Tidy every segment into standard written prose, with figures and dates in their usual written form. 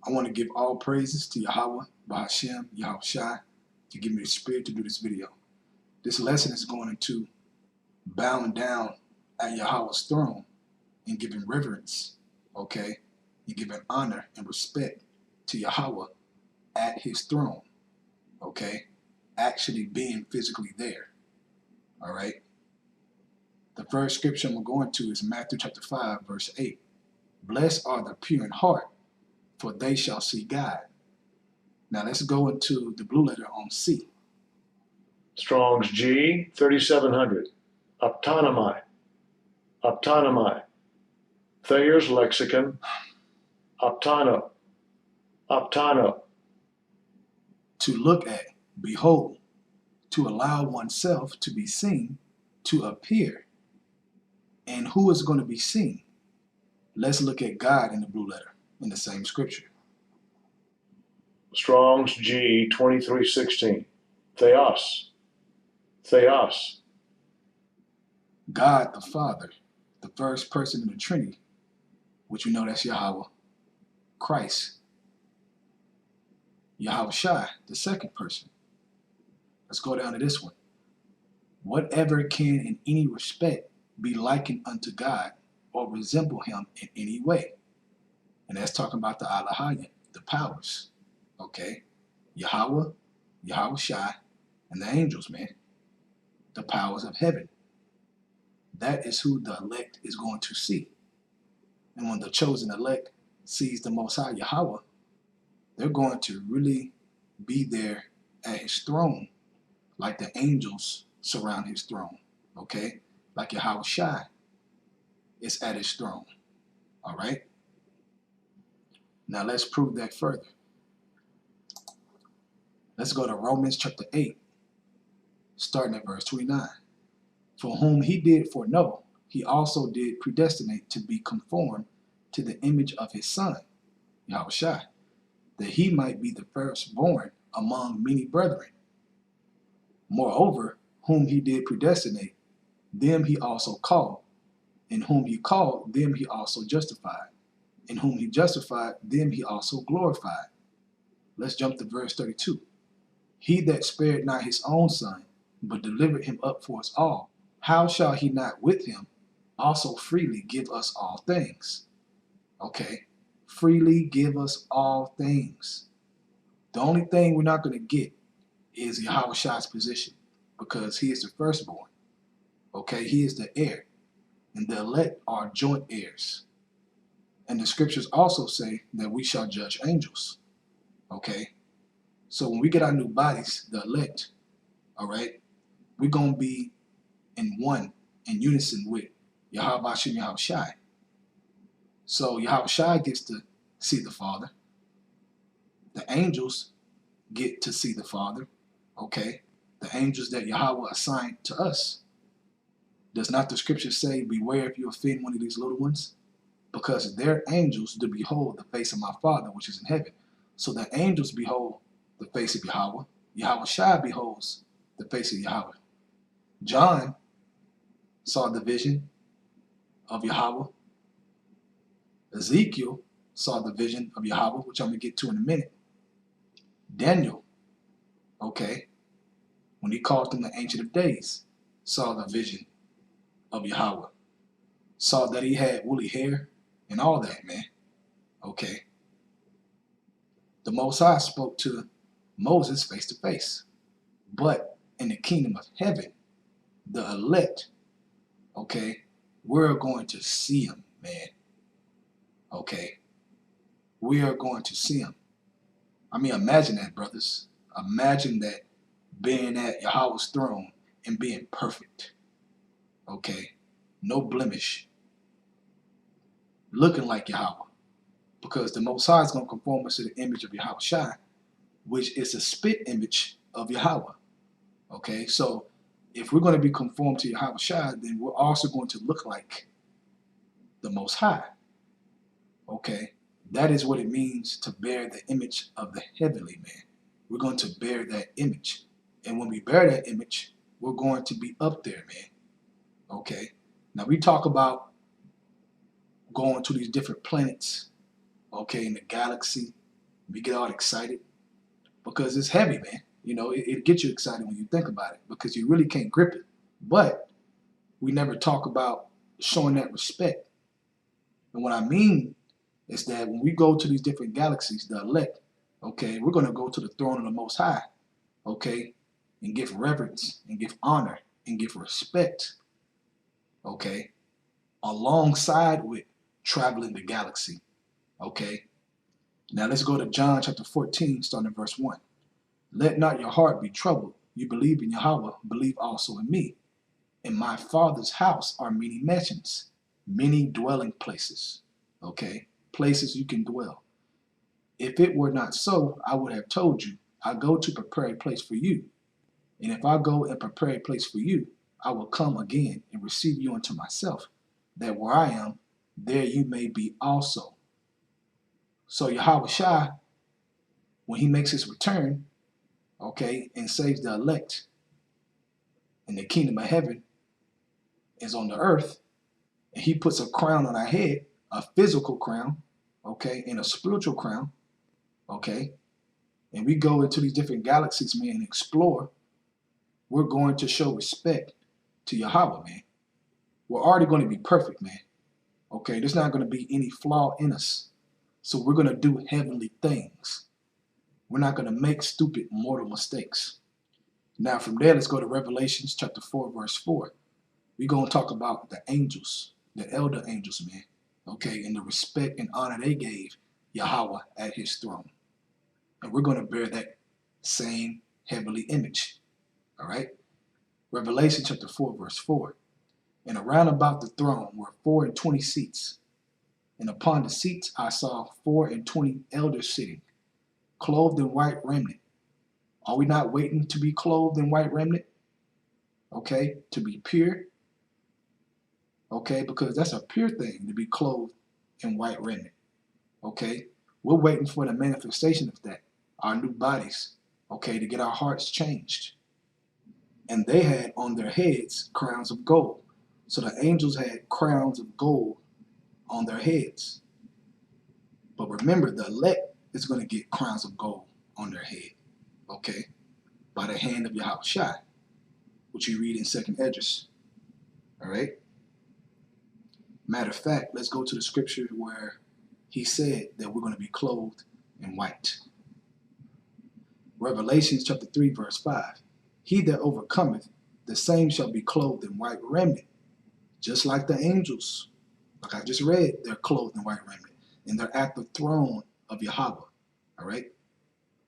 I want to give all praises to Yahweh, Bahashem, Yahweh Shai, to give me the spirit to do this video. This lesson is going into bowing down at Yahweh's throne and giving reverence, okay, and giving honor and respect to Yahweh at his throne, okay, actually being physically there, all right. The first scripture we're going to is Matthew chapter 5, verse 8. Blessed are the pure in heart, for they shall see God. Now let's go into the blue letter on C. Strong's G, 3700. Optonomy. Optonomy. Thayer's lexicon. Optono. Optono. To look at, behold, to allow oneself to be seen, to appear. And who is going to be seen? Let's look at God in the blue letter in the same scripture. Strong's G, 2316. Theos. Theos. God the Father, the first person in the Trinity, which we know that's Yahweh. Christ. Yahweh Shai, the second person. Let's go down to this one. Whatever can in any respect be likened unto God or resemble him in any way. And that's talking about the Alahaya, the powers. Okay? Yahweh, Yahweh Shai, and the angels, man. The powers of heaven. That is who the elect is going to see. And when the chosen elect sees the Most High Yahweh, they're going to really be there at his throne, like the angels surround his throne, okay? Like Yahweh Shai is at his throne, all right? Now let's prove that further. Let's go to Romans chapter 8, starting at verse 29. For whom he did foreknow, he also did predestinate to be conformed to the image of his Son, Yahweh Shai, that he might be the firstborn among many brethren. Moreover, whom he did predestinate, them he also called, and whom he called, them he also justified, and whom he justified, them he also glorified. Let's jump to verse 32. He that spared not his own Son, but delivered him up for us all, how shall he not with him also freely give us all things? Okay, freely give us all things. The only thing we're not going to get is Yahweh Shai's position, because he is the firstborn. Okay, he is the heir, and the elect are joint heirs. And the scriptures also say that we shall judge angels. Okay, so when we get our new bodies, the elect, all right, we're going to be in unison with Yahweh Shem Yahweh Shai. So Yahweh Shai gets to see the Father. The angels get to see the Father. Okay, the angels that Yahweh assigned to us. Does not the scripture say, beware if you offend one of these little ones? Because they're angels to behold the face of my Father which is in heaven. So the angels behold the face of Yahweh. Yahweh Shai beholds the face of Yahweh. John saw the vision of Yahweh. Ezekiel saw the vision of Yahweh, which I'm going to get to in a minute. Daniel, okay, when he called him the Ancient of Days, saw the vision of Yahweh. Saw that he had woolly hair and all that, man. Okay. The Most High spoke to Moses face to face. But in the kingdom of heaven, the elect, okay, we're going to see him, man. Okay. We are going to see him. I mean, imagine that, brothers. Imagine that, being at Yahweh's throne and being perfect. Okay. No blemish. Looking like Yahweh. Because the Most High is going to conform us to the image of Yahweh Shai, which is a spit image of Yahweh. Okay, so if we're going to be conformed to Yahweh Shai, then we're also going to look like the Most High. Okay, that is what it means to bear the image of the heavenly man. We're going to bear that image. And when we bear that image, we're going to be up there, man. Okay, now we talk about going to these different planets, okay, in the galaxy, We get all excited because it's heavy, man. You know, it gets you excited when you think about it because you really can't grip it. But we never talk about showing that respect. And what I mean is that when we go to these different galaxies, the elect, okay, we're going to go to the throne of the Most High, okay, and give reverence and give honor and give respect, okay, alongside with traveling the galaxy, okay. Now let's go to John chapter 14, starting at verse 1. Let not your heart be troubled. You believe in Yahweh, believe also in me. In my Father's house are many mansions, many dwelling places, okay, places you can dwell. If it were not so, I would have told you, I go to prepare a place for you. And if I go and prepare a place for you, I will come again and receive you unto myself, that where I am, there you may be also. So Yahweh Shai, when he makes his return, okay, and saves the elect, and the kingdom of heaven is on the earth, and he puts a crown on our head, a physical crown, okay, and a spiritual crown, okay, and we go into these different galaxies, man, and explore, we're going to show respect to Yahweh, man. We're already going to be perfect, man. Okay, there's not going to be any flaw in us. So we're going to do heavenly things. We're not going to make stupid mortal mistakes. Now from there, let's go to Revelations chapter 4, verse 4. We're going to talk about the angels, the elder angels, man. Okay, and the respect and honor they gave Yahweh at his throne. And we're going to bear that same heavenly image. All right? Revelation chapter 4, verse 4. And around about the throne were 24 seats. And upon the seats I saw 24 elders sitting, clothed in white raiment. Are we not waiting to be clothed in white raiment? Okay, to be pure. Okay, because that's a pure thing to be clothed in white raiment. Okay, we're waiting for the manifestation of that, our new bodies. Okay, to get our hearts changed. And they had on their heads crowns of gold. So the angels had crowns of gold on their heads. But remember, the elect is going to get crowns of gold on their head, okay, by the hand of Yahweh Shai, which you read in 2nd Esdras, all right? Matter of fact, let's go to the scripture where he said that we're going to be clothed in white. Revelation chapter 3, verse 5. He that overcometh, the same shall be clothed in white raiment, just like the angels. Like I just read, they're clothed in white raiment, and they're at the throne of Yahweh, all right?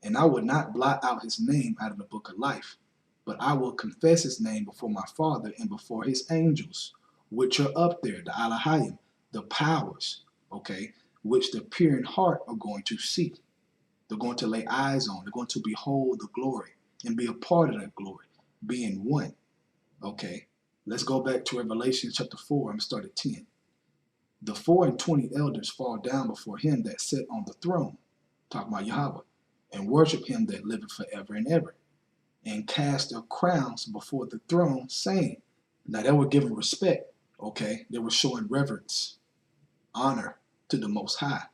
And I will not blot out his name out of the book of life, but I will confess his name before my Father and before his angels, which are up there, the Alahayim, the powers, okay, which the pure in heart are going to see. They're going to lay eyes on. They're going to behold the glory and be a part of that glory, being one, okay? Let's go back to Revelation chapter 4. I'm going to start at 10. The 24 elders fall down before him that sat on the throne, talking about Yahweh, and worship him that liveth forever and ever, and cast their crowns before the throne, saying, now they were giving respect, okay? They were showing reverence, honor to the Most High.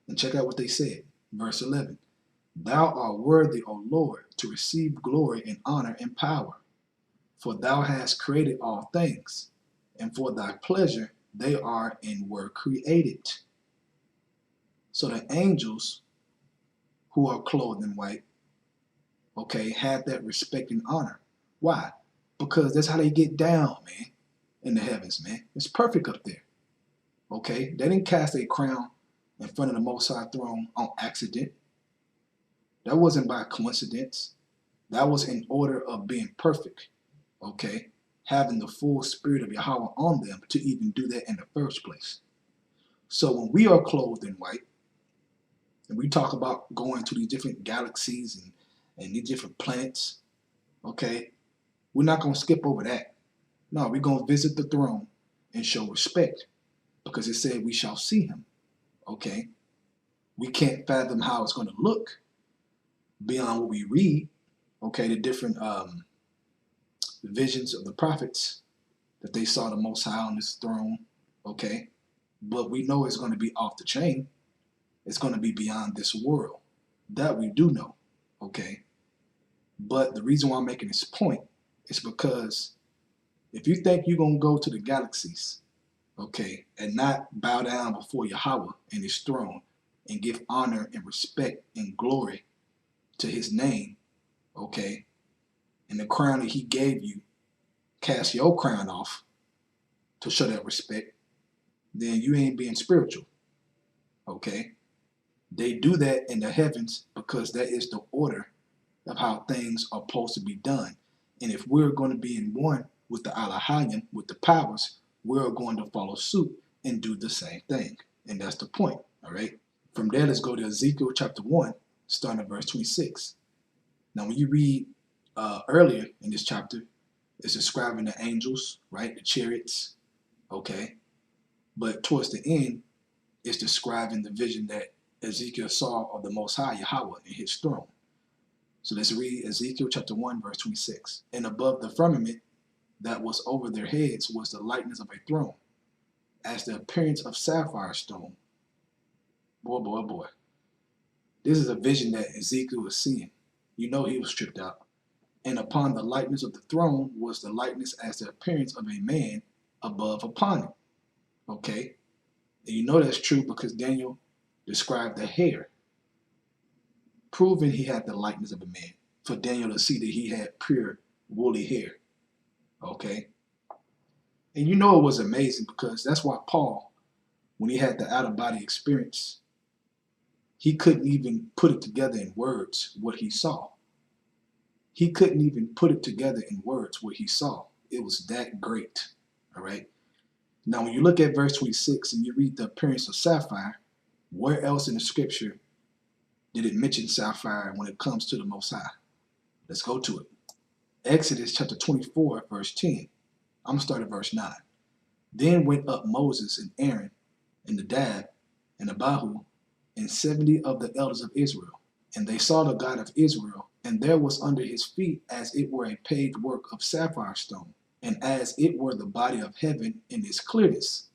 And check out what they said, verse 11. Thou art worthy, O Lord, to receive glory and honor and power, for thou hast created all things, and for thy pleasure they are and were created. So the angels who are clothed in white, okay, had that respect and honor. Why? Because that's how they get down, man, in the heavens, man. It's perfect up there, okay? They didn't cast a crown in front of the Most High throne on accident. That wasn't by coincidence. That was in order of being perfect, okay? Having the full spirit of Yahweh on them to even do that in the first place. So when we are clothed in white, and we talk about going to these different galaxies and these different planets, okay, we're not going to skip over that. No, we're going to visit the throne and show respect because it said we shall see him, okay? We can't fathom how it's going to look beyond what we read, okay, the different visions of the prophets that they saw the Most High on this throne, okay? But we know it's going to be off the chain. It's going to be beyond this world, That we do know, okay? But the reason why I'm making this point is because if you think you're going to go to the galaxies, okay, and not bow down before Yahweh and his throne and give honor and respect and glory to his name, okay, and the crown that he gave you, cast your crown off to show that respect, then you ain't being spiritual, okay? They do that in the heavens because that is the order of how things are supposed to be done. And if we're going to be in one with the Alahayim, with the powers, we're going to follow suit and do the same thing. And that's the point, all right? From there, let's go to Ezekiel chapter 1, starting at verse 26. Now, when you read earlier in this chapter, it's describing the angels, right? The chariots, okay? But towards the end, it's describing the vision that Ezekiel saw of the Most High Yahweh in his throne. So let's read Ezekiel chapter 1, verse 26. And above the firmament that was over their heads was the likeness of a throne, as the appearance of sapphire stone. Boy, boy, boy. This is a vision that Ezekiel was seeing. You know he was stripped out. And upon the likeness of the throne was the likeness as the appearance of a man above upon it. Okay? And you know that's true because Daniel described the hair, proving he had the likeness of a man, for Daniel to see that he had pure woolly hair. Okay? And you know it was amazing because that's why Paul, when he had the out-of-body experience, he couldn't even put it together in words what he saw. He couldn't even put it together in words what he saw. It was that great. All right? Now, when you look at verse 26 and you read the appearance of sapphire, where else in the scripture did it mention sapphire when it comes to the Most High? Let's go to it. Exodus chapter 24, verse 10. I'm going to start at verse 9. Then went up Moses and Aaron and Nadab and Abihu and 70 of the elders of Israel. And they saw the God of Israel, and there was under his feet as it were a paved work of sapphire stone, and as it were the body of heaven in its clearness.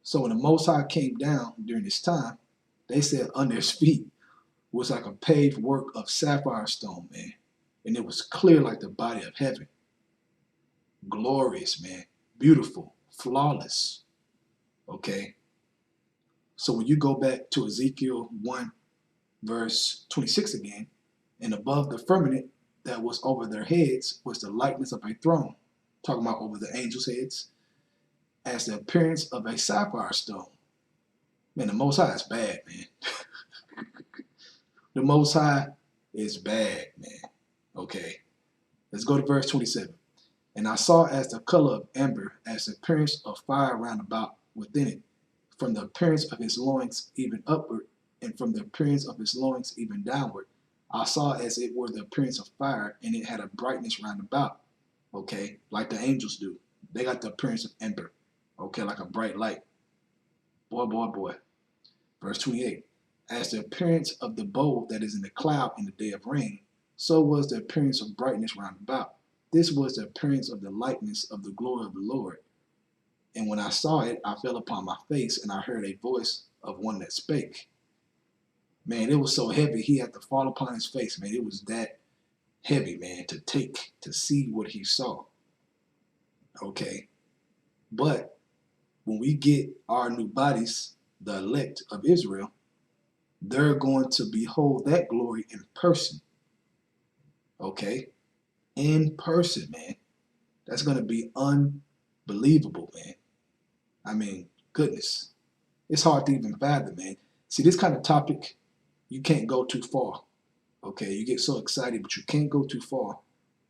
So when the Most High came down during this time, they said under his feet was like a paved work of sapphire stone, man. And it was clear like the body of heaven. Glorious, man. Beautiful. Flawless. Okay? So when you go back to Ezekiel 1, verse 26 again, and above the firmament that was over their heads was the likeness of a throne, talking about over the angels' heads, as the appearance of a sapphire stone. Man, the Most High is bad, man. The Most High is bad, man. Okay, let's go to verse 27. And I saw as the color of amber, as the appearance of fire round about within it, from the appearance of his loins even upward, and from the appearance of his loins even downward. I saw as it were the appearance of fire, and it had a brightness round about. Okay, like the angels do. They got the appearance of amber. Okay, like a bright light. Boy, boy, boy. Verse 28. As the appearance of the bow that is in the cloud in the day of rain, so was the appearance of brightness round about. This was the appearance of the likeness of the glory of the Lord. And when I saw it, I fell upon my face, and I heard a voice of one that spake. Man, it was so heavy, he had to fall upon his face, man. It was that heavy, man, to see what he saw. Okay? But when we get our new bodies, the elect of Israel, they're going to behold that glory in person. Okay? In person, man. That's going to be unbelievable, man. I mean, goodness. It's hard to even fathom, man. See, this kind of topic, you can't go too far. Okay? You get so excited, but you can't go too far.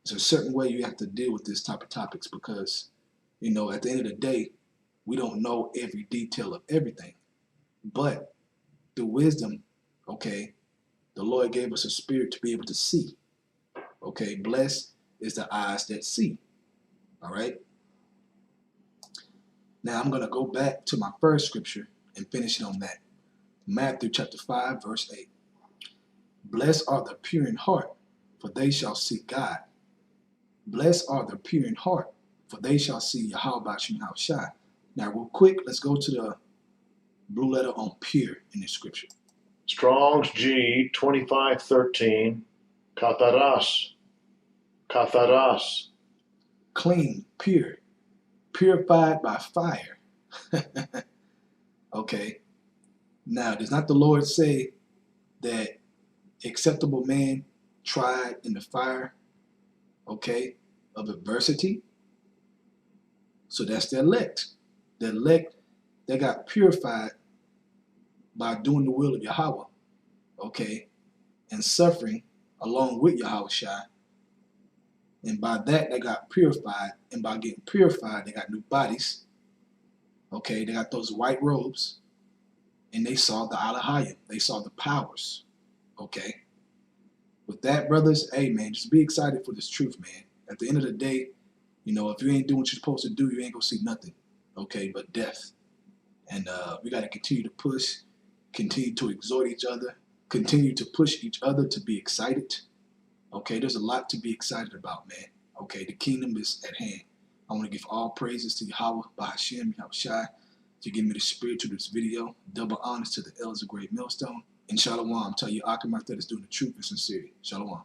There's a certain way you have to deal with this type of topics because, you know, at the end of the day, we don't know every detail of everything. But the wisdom, okay, the Lord gave us a spirit to be able to see. Okay, blessed is the eyes that see. All right. Now I'm going to go back to my first scripture and finish it on that. Matthew chapter 5, verse 8. Blessed are the pure in heart, for they shall see God. Blessed are the pure in heart, for they shall see Yahweh Shem Shai. Now, real quick, let's go to the blue letter on pure in the scripture. Strong's G 2513. Katharas. Katharas. Clean, pure, purified by fire. Okay. Now, does not the Lord say that acceptable man tried in the fire, okay, of adversity? So that's the elect. The elect that got purified by doing the will of Yahweh, okay, and suffering along with Yahweh Shai. And by that, they got purified. And by getting purified, they got new bodies. Okay, they got those white robes. And they saw the Alahayim. They saw the powers. Okay. With that, brothers, hey, man, just be excited for this truth, man. At the end of the day, you know, if you ain't doing what you're supposed to do, you ain't going to see nothing. Okay, but death. And we got to continue to push, continue to exhort each other, continue to push each other to be excited. Okay, there's a lot to be excited about, man. Okay, the kingdom is at hand. I want to give all praises to Yahweh, Bahashem, Yahweh Shai, to give me the spirit to this video. Double honors to the elders of Great Millstone. And Shalom, tell you Akim that is doing the truth and sincerity. Shalom.